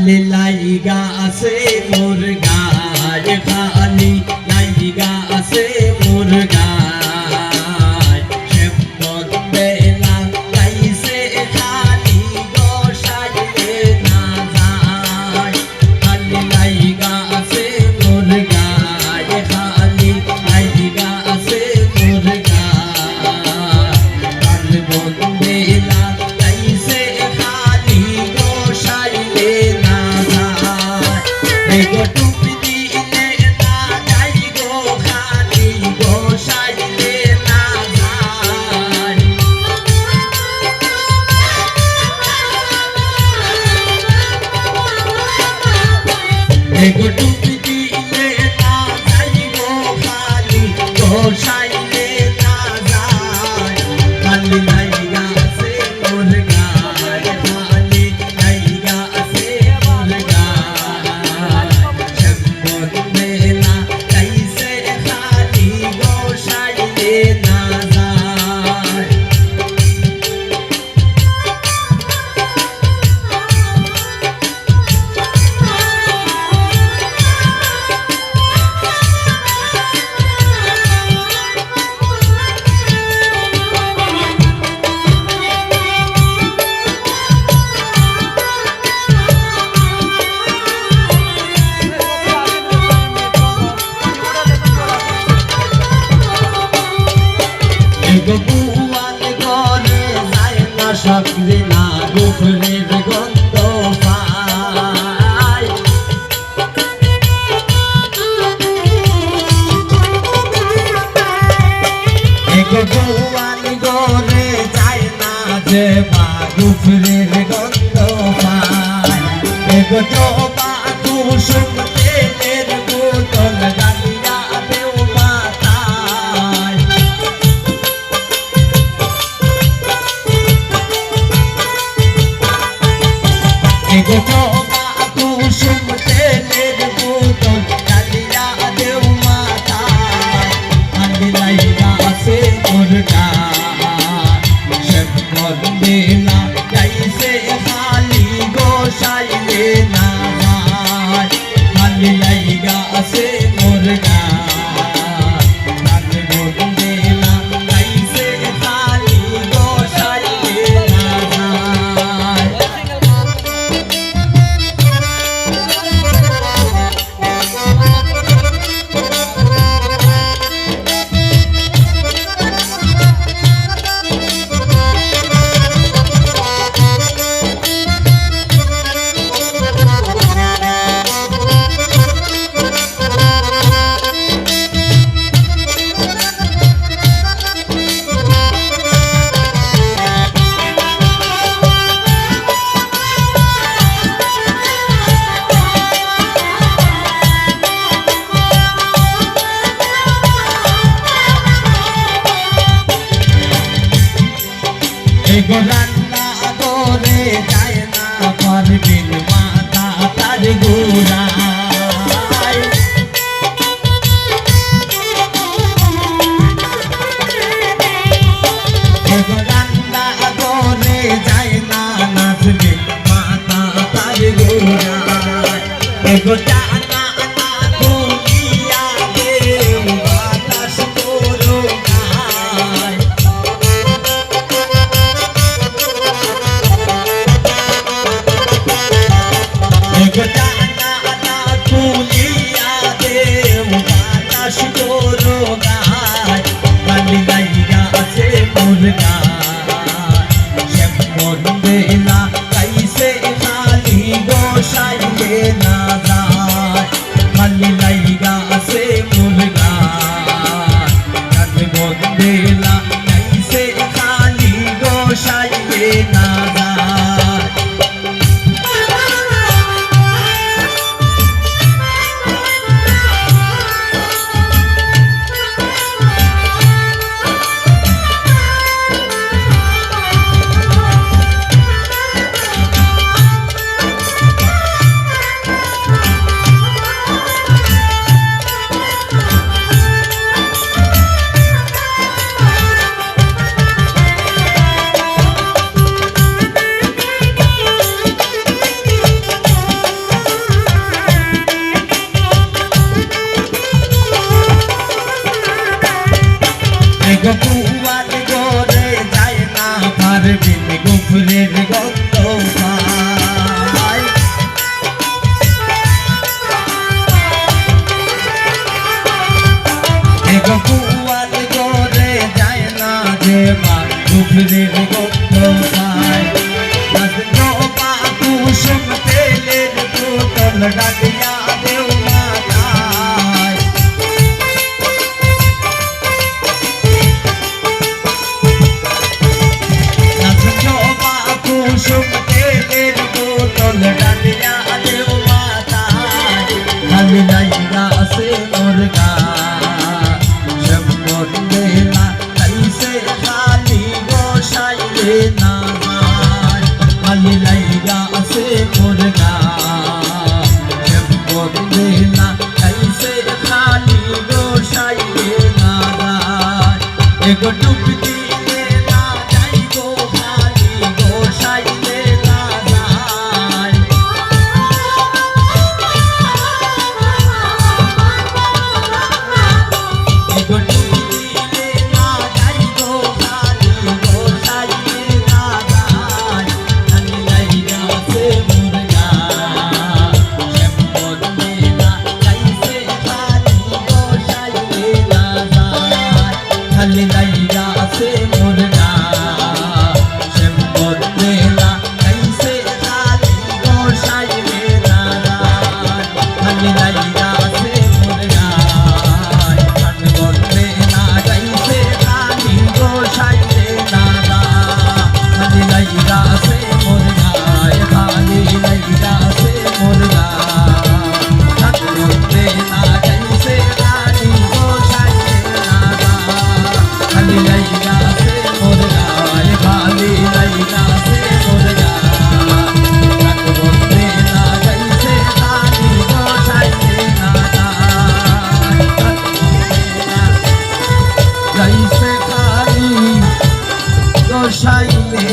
খালি লাইগা আছে মোর গায় খালি লাইগা আছে মোর গায় সেবন বেলা গাইছে খালি গোসাইলে না যায় খালি লাইগা আছে মোর গায় খালি লাইগা আছে মোর গায় সেবন বেলা গাইছে খালি গোসাইলে না যায় এগো টুপি দিলে না যাই গো খালি গোসাইলে না যায় এগো টুপি দিলে না যাই গো খালি গোসাইলে না যায় খালি লাইগা আছে মোর গায় খালি লাইগা আছে মোর গায় সেবন বেলা গাইছে খালি গোসাইলে না যায় এগো বুয়াল ঘরে যায় না সকরে না গুফরের গন্ধ পায় এগো বুয়াল ঘরে যায় না যে বা গুফরের গন্ধ পায় এগো জবা কুসুম তেলের বোতল গালিয়া দেও মাথায় এগো জবা কুসুম তেলের বোতল গালিয়া দেও মাথায় খালি লাইগা আছে মোর গায় সেবন বেলা গাইছে খালি গোসাইলে না যায় খালি লাইগা আছে মোর গায় সেবন বেলা গাইছে খালি গোসাইলে না যায় এগো রান্না করে যায় না পারবিন মাথা তার গোড়ায় এগো রান্না করে যায় না নাচবে মাথা তার গোড়ায় এগো জানা না দুনিয়া দেও বাতাস তোরো গায় এগো জানা না দুনিয়া দেও বাতাস তোরো গায় খালি লাইগা আছে মোর গায় সেবন বেলা গাইছে খালি গোসাইলে না যায় এগো কুয়ার গোরে যায় না পারবিন গুফরের গন্ধ পায় এগো কুয়ার গোরে যায় না যে মা গুফরের গন্ধ পায় মা কুসুম তেলের বোতল ডালিয়া দেও মাথায় কুসুম তেলের বোতল ডালিয়া দেও মাথায় খালি লাইগা আছে মোর গায় সম্পদ দেলা কাইসে খালি গোসাইলে না যায় খালি লাইগা আছে মোর গায় সম্পদ দেলা কাইসে খালি গোসাইলে না যায় এগো ডুবি দিলে না যাইবো খালি গোসাইলে না যায় এগো ডুবি দিলে না যাইবো খালি গোসাইলে না যায় খালি লাইগা আছে মোর গায় সম্পদ দেলা কাইসে খালি গোসাইলে না যায় খালি লাইগা আছে মোর গায় সম্পদ দেলা কাইসে খালি গোসাইলে না যায় খালি লাইগা আছে মোর গায় সম্পদ দেলা কাইসে খালি গোসাইলে না যায় খালি লাইগা আছে মোর গায় খালি লাইগা আছে মোর গায় সম্পদ দেলা কাইসে খালি গোসাইলে না যায় খালি লাইগা আছে মোর গায় খালি লাইগা আছে মোর গায় সম্পদ দেলা কাইসে খালি গোসাইলে না যায় কাইসে খালি গোসাইলে